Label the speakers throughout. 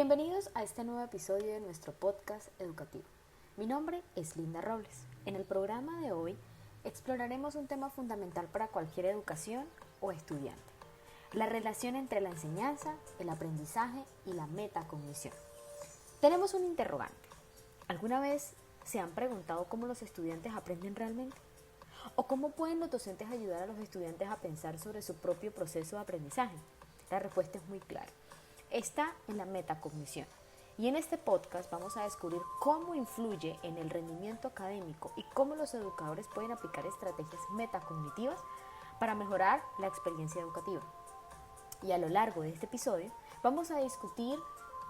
Speaker 1: Bienvenidos a este nuevo episodio de nuestro podcast educativo. Mi nombre es Linda Robles. En el programa de hoy exploraremos un tema fundamental para cualquier educación o estudiante: la relación entre la enseñanza, el aprendizaje y la metacognición. Tenemos un interrogante. ¿Alguna vez se han preguntado cómo los estudiantes aprenden realmente? ¿O cómo pueden los docentes ayudar a los estudiantes a pensar sobre su propio proceso de aprendizaje? La respuesta es muy clara. Está en la metacognición. Y en este podcast vamos a descubrir cómo influye en el rendimiento académico y cómo los educadores pueden aplicar estrategias metacognitivas para mejorar la experiencia educativa. Y a lo largo de este episodio vamos a discutir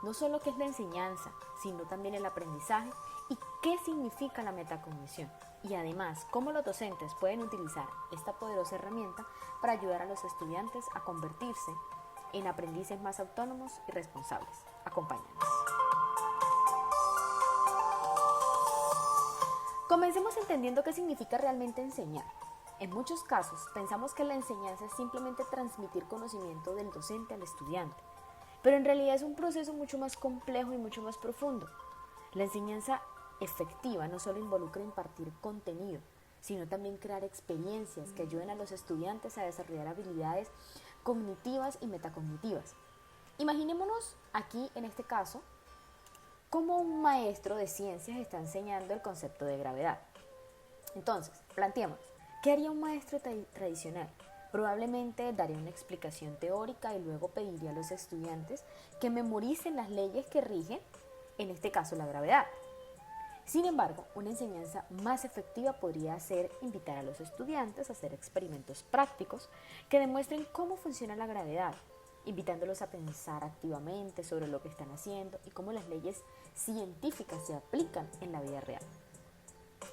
Speaker 1: no solo qué es la enseñanza, sino también el aprendizaje y qué significa la metacognición. Y además, cómo los docentes pueden utilizar esta poderosa herramienta para ayudar a los estudiantes a convertirse en aprendices más autónomos y responsables. Acompáñanos. Comencemos entendiendo qué significa realmente enseñar. En muchos casos, pensamos que la enseñanza es simplemente transmitir conocimiento del docente al estudiante, pero en realidad es un proceso mucho más complejo y mucho más profundo. La enseñanza efectiva no solo involucra impartir contenido, sino también crear experiencias que ayuden a los estudiantes a desarrollar habilidades cognitivas y metacognitivas. Imaginémonos aquí, en este caso, cómo un maestro de ciencias está enseñando el concepto de gravedad. Entonces, planteémonos, ¿qué haría un maestro tradicional? Probablemente daría una explicación teórica y luego pediría a los estudiantes que memoricen las leyes que rigen, en este caso, la gravedad. Sin embargo, una enseñanza más efectiva podría ser invitar a los estudiantes a hacer experimentos prácticos que demuestren cómo funciona la gravedad, invitándolos a pensar activamente sobre lo que están haciendo y cómo las leyes científicas se aplican en la vida real.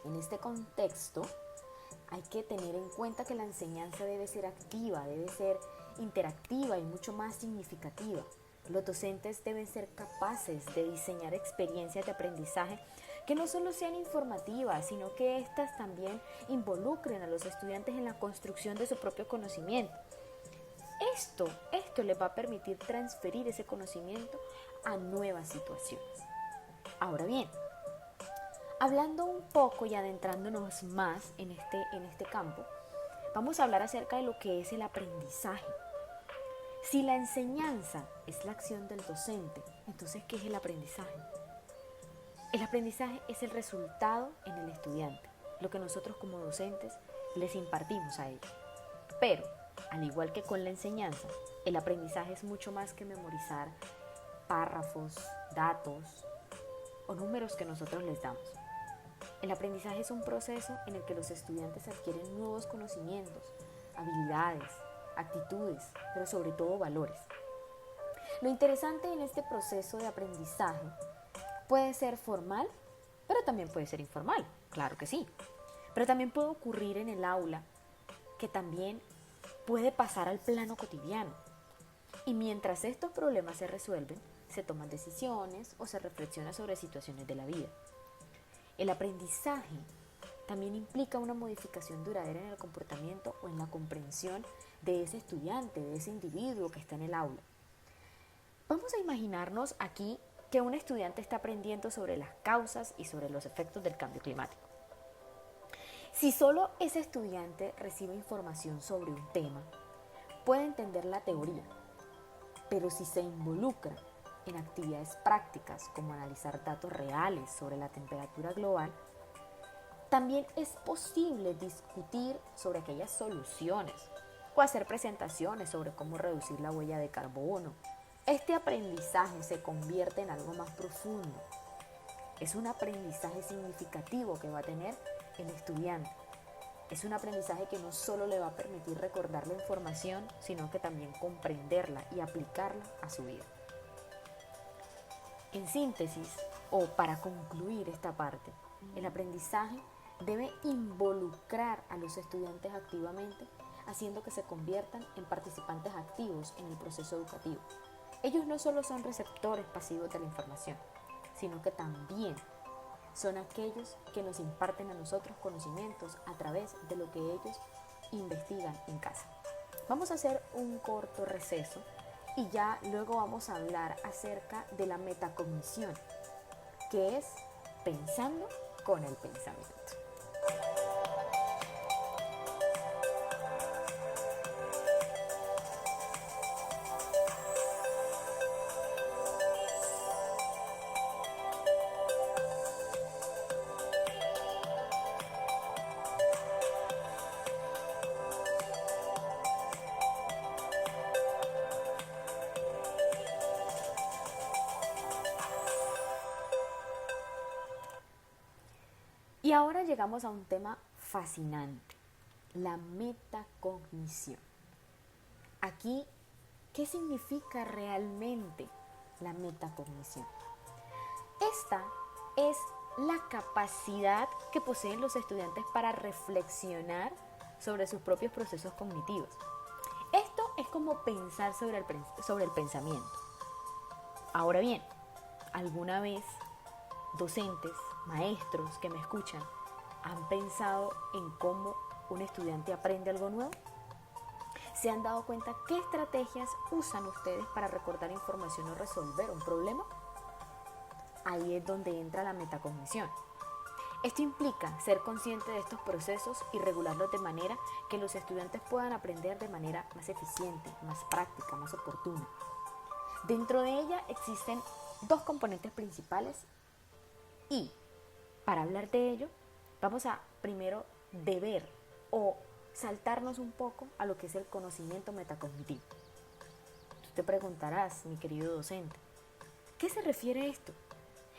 Speaker 1: En este contexto, hay que tener en cuenta que la enseñanza debe ser activa, debe ser interactiva y mucho más significativa. Los docentes deben ser capaces de diseñar experiencias de aprendizaje que no solo sean informativas, sino que éstas también involucren a los estudiantes en la construcción de su propio conocimiento. Esto les va a permitir transferir ese conocimiento a nuevas situaciones. Ahora bien, hablando un poco y adentrándonos más en este campo, vamos a hablar acerca de lo que es el aprendizaje. Si la enseñanza es la acción del docente, entonces, ¿qué es el aprendizaje? El aprendizaje es el resultado en el estudiante, lo que nosotros como docentes les impartimos a ellos. Pero, al igual que con la enseñanza, el aprendizaje es mucho más que memorizar párrafos, datos o números que nosotros les damos. El aprendizaje es un proceso en el que los estudiantes adquieren nuevos conocimientos, habilidades, actitudes, pero sobre todo valores. Lo interesante en este proceso de aprendizaje puede ser formal, pero también puede ser informal, claro que sí. Pero también puede ocurrir en el aula, que también puede pasar al plano cotidiano. Y mientras estos problemas se resuelven, se toman decisiones o se reflexiona sobre situaciones de la vida. El aprendizaje también implica una modificación duradera en el comportamiento o en la comprensión de ese estudiante, de ese individuo que está en el aula. Vamos a imaginarnos aquí que un estudiante está aprendiendo sobre las causas y sobre los efectos del cambio climático. Si solo ese estudiante recibe información sobre un tema, puede entender la teoría, pero si se involucra en actividades prácticas como analizar datos reales sobre la temperatura global, también es posible discutir sobre aquellas soluciones o hacer presentaciones sobre cómo reducir la huella de carbono. Este aprendizaje se convierte en algo más profundo. Es un aprendizaje significativo que va a tener el estudiante. Es un aprendizaje que no solo le va a permitir recordar la información, sino que también comprenderla y aplicarla a su vida. En síntesis, o para concluir esta parte, el aprendizaje debe involucrar a los estudiantes activamente, haciendo que se conviertan en participantes activos en el proceso educativo. Ellos no solo son receptores pasivos de la información, sino que también son aquellos que nos imparten a nosotros conocimientos a través de lo que ellos investigan en casa. Vamos a hacer un corto receso y ya luego vamos a hablar acerca de la metacognición, que es pensando con el pensamiento. Y ahora llegamos a un tema fascinante, la metacognición. Aquí, ¿qué significa realmente la metacognición? Esta es la capacidad que poseen los estudiantes para reflexionar sobre sus propios procesos cognitivos. Esto es como pensar sobre el pensamiento. Ahora bien, ¿alguna vez docentes, maestros que me escuchan, han pensado en cómo un estudiante aprende algo nuevo? ¿Se han dado cuenta qué estrategias usan ustedes para recordar información o resolver un problema? Ahí es donde entra la metacognición. Esto implica ser consciente de estos procesos y regularlos de manera que los estudiantes puedan aprender de manera más eficiente, más práctica, más oportuna. Dentro de ella existen dos componentes principales y para hablar de ello vamos a primero deber o saltarnos un poco a lo que es el conocimiento metacognitivo. Tú te preguntarás, mi querido docente, ¿qué se refiere a esto?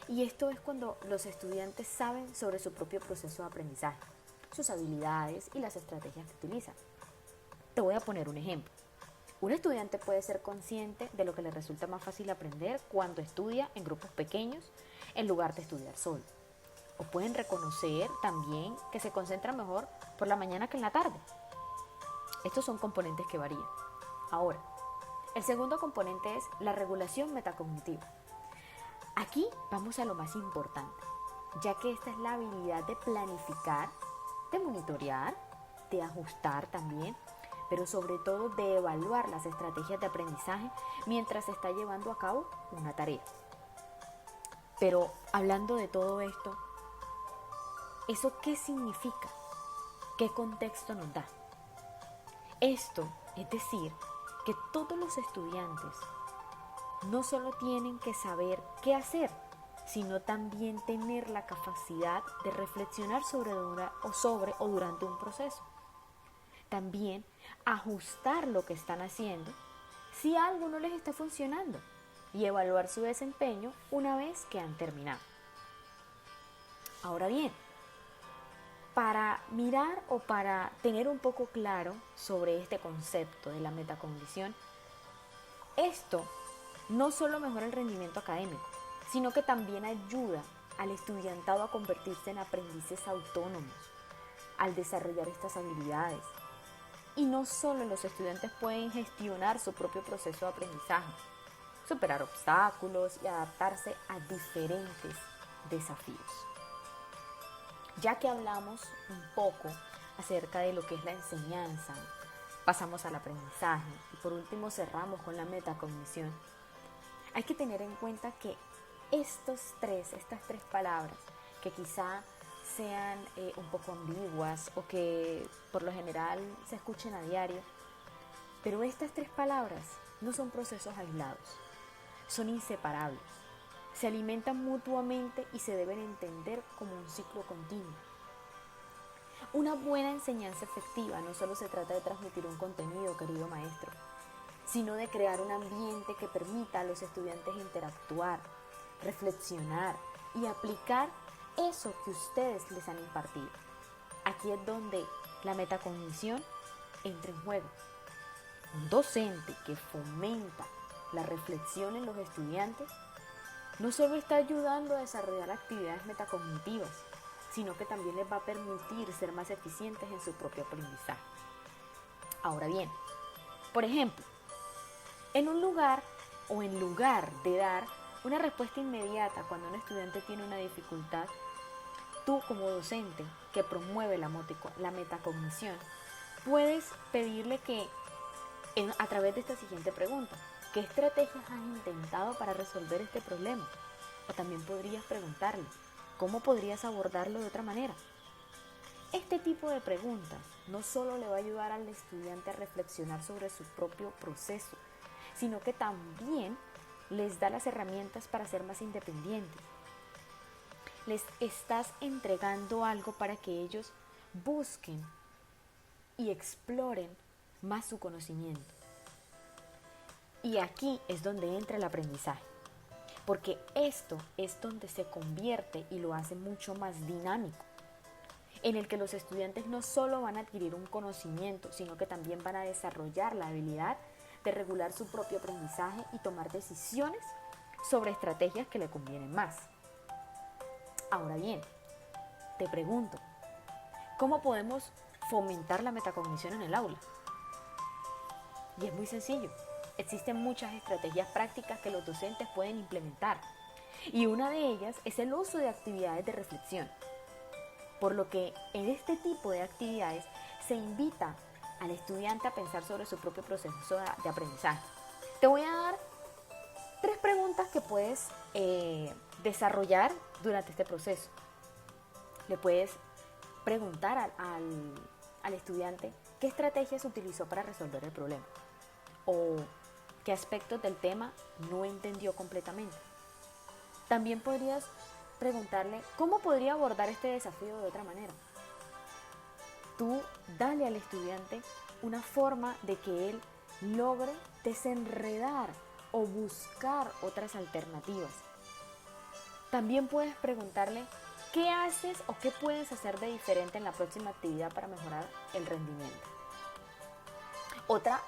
Speaker 1: Y esto es cuando los estudiantes saben sobre su propio proceso de aprendizaje, sus habilidades y las estrategias que utilizan. Te voy a poner un ejemplo. Un estudiante puede ser consciente de lo que le resulta más fácil aprender cuando estudia en grupos pequeños en lugar de estudiar solo. O pueden reconocer también que se concentran mejor por la mañana que en la tarde. Estos son componentes que varían. Ahora, el segundo componente es la regulación metacognitiva. Aquí vamos a lo más importante, ya que esta es la habilidad de planificar, de monitorear, de ajustar también, pero sobre todo de evaluar las estrategias de aprendizaje mientras se está llevando a cabo una tarea. Pero hablando de todo esto, ¿eso qué significa? ¿Qué contexto nos da? Esto es decir, que todos los estudiantes no solo tienen que saber qué hacer, sino también tener la capacidad de reflexionar sobre o durante un proceso. También ajustar lo que están haciendo si algo no les está funcionando y evaluar su desempeño una vez que han terminado. Ahora bien, para mirar o para tener un poco claro sobre este concepto de la metacognición, esto no solo mejora el rendimiento académico, sino que también ayuda al estudiantado a convertirse en aprendices autónomos, al desarrollar estas habilidades. Y no solo los estudiantes pueden gestionar su propio proceso de aprendizaje, superar obstáculos y adaptarse a diferentes desafíos. Ya que hablamos un poco acerca de lo que es la enseñanza, pasamos al aprendizaje y por último cerramos con la metacognición. Hay que tener en cuenta que estas tres palabras que quizá sean un poco ambiguas o que por lo general se escuchen a diario, pero estas tres palabras no son procesos aislados, son inseparables, se alimentan mutuamente y se deben entender como un ciclo continuo. Una buena enseñanza efectiva no solo se trata de transmitir un contenido, querido maestro, sino de crear un ambiente que permita a los estudiantes interactuar, reflexionar y aplicar eso que ustedes les han impartido. Aquí es donde la metacognición entra en juego. Un docente que fomenta la reflexión en los estudiantes no solo está ayudando a desarrollar actividades metacognitivas, sino que también les va a permitir ser más eficientes en su propio aprendizaje. Ahora bien, por ejemplo, en lugar de dar una respuesta inmediata cuando un estudiante tiene una dificultad, tú como docente que promueve la metacognición, puedes pedirle que a través de esta siguiente pregunta, ¿qué estrategias has intentado para resolver este problema? O también podrías preguntarle, ¿cómo podrías abordarlo de otra manera? Este tipo de preguntas no solo le va a ayudar al estudiante a reflexionar sobre su propio proceso, sino que también les da las herramientas para ser más independientes. Les estás entregando algo para que ellos busquen y exploren más su conocimiento. Y aquí es donde entra el aprendizaje, porque esto es donde se convierte y lo hace mucho más dinámico, en el que los estudiantes no solo van a adquirir un conocimiento, sino que también van a desarrollar la habilidad de regular su propio aprendizaje y tomar decisiones sobre estrategias que le convienen más. Ahora bien, te pregunto, ¿cómo podemos fomentar la metacognición en el aula? Y es muy sencillo. Existen muchas estrategias prácticas que los docentes pueden implementar. Y una de ellas es el uso de actividades de reflexión. Por lo que en este tipo de actividades se invita al estudiante a pensar sobre su propio proceso de aprendizaje. Te voy a dar 3 preguntas que puedes desarrollar durante este proceso. Le puedes preguntar al estudiante qué estrategias utilizó para resolver el problema o qué aspectos del tema no entendió completamente. También podrías preguntarle cómo podría abordar este desafío de otra manera. Tú dale al estudiante una forma de que él logre desenredar o buscar otras alternativas. También puedes preguntarle qué haces o qué puedes hacer de diferente en la próxima actividad para mejorar el rendimiento. Otra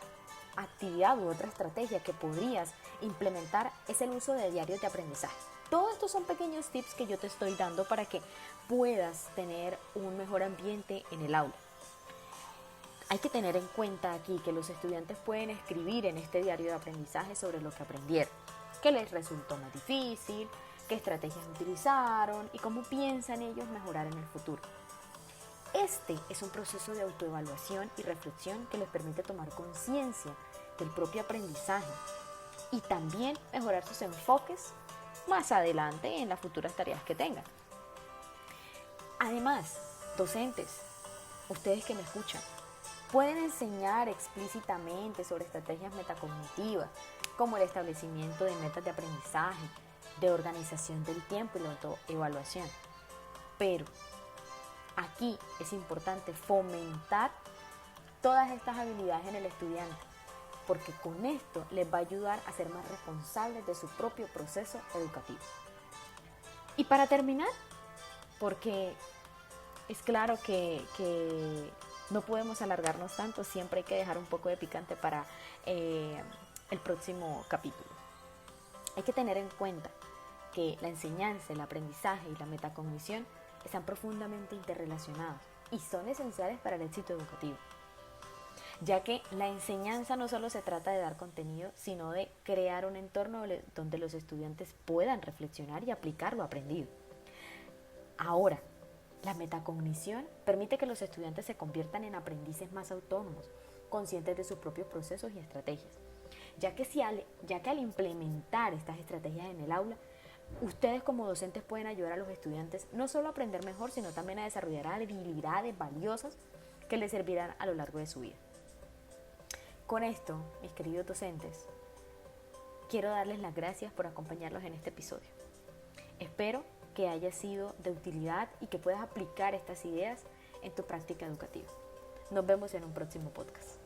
Speaker 1: actividad u otra estrategia que podrías implementar es el uso de diarios de aprendizaje. Todos estos son pequeños tips que yo te estoy dando para que puedas tener un mejor ambiente en el aula. Hay que tener en cuenta aquí que los estudiantes pueden escribir en este diario de aprendizaje sobre lo que aprendieron, qué les resultó más difícil, qué estrategias utilizaron y cómo piensan ellos mejorar en el futuro. Este es un proceso de autoevaluación y reflexión que les permite tomar conciencia del propio aprendizaje y también mejorar sus enfoques más adelante en las futuras tareas que tengan. Además, docentes, ustedes que me escuchan, pueden enseñar explícitamente sobre estrategias metacognitivas, como el establecimiento de metas de aprendizaje, de organización del tiempo y la autoevaluación. Pero aquí es importante fomentar todas estas habilidades en el estudiante, porque con esto les va a ayudar a ser más responsables de su propio proceso educativo. Y para terminar, porque es claro que no podemos alargarnos tanto, siempre hay que dejar un poco de picante para el próximo capítulo. Hay que tener en cuenta que la enseñanza, el aprendizaje y la metacognición están profundamente interrelacionados y son esenciales para el éxito educativo, ya que la enseñanza no solo se trata de dar contenido, sino de crear un entorno donde los estudiantes puedan reflexionar y aplicar lo aprendido. Ahora, la metacognición permite que los estudiantes se conviertan en aprendices más autónomos, conscientes de sus propios procesos y estrategias, ya que al implementar estas estrategias en el aula, ustedes como docentes pueden ayudar a los estudiantes no solo a aprender mejor, sino también a desarrollar habilidades valiosas que les servirán a lo largo de su vida. Con esto, mis queridos docentes, quiero darles las gracias por acompañarlos en este episodio. Espero que haya sido de utilidad y que puedas aplicar estas ideas en tu práctica educativa. Nos vemos en un próximo podcast.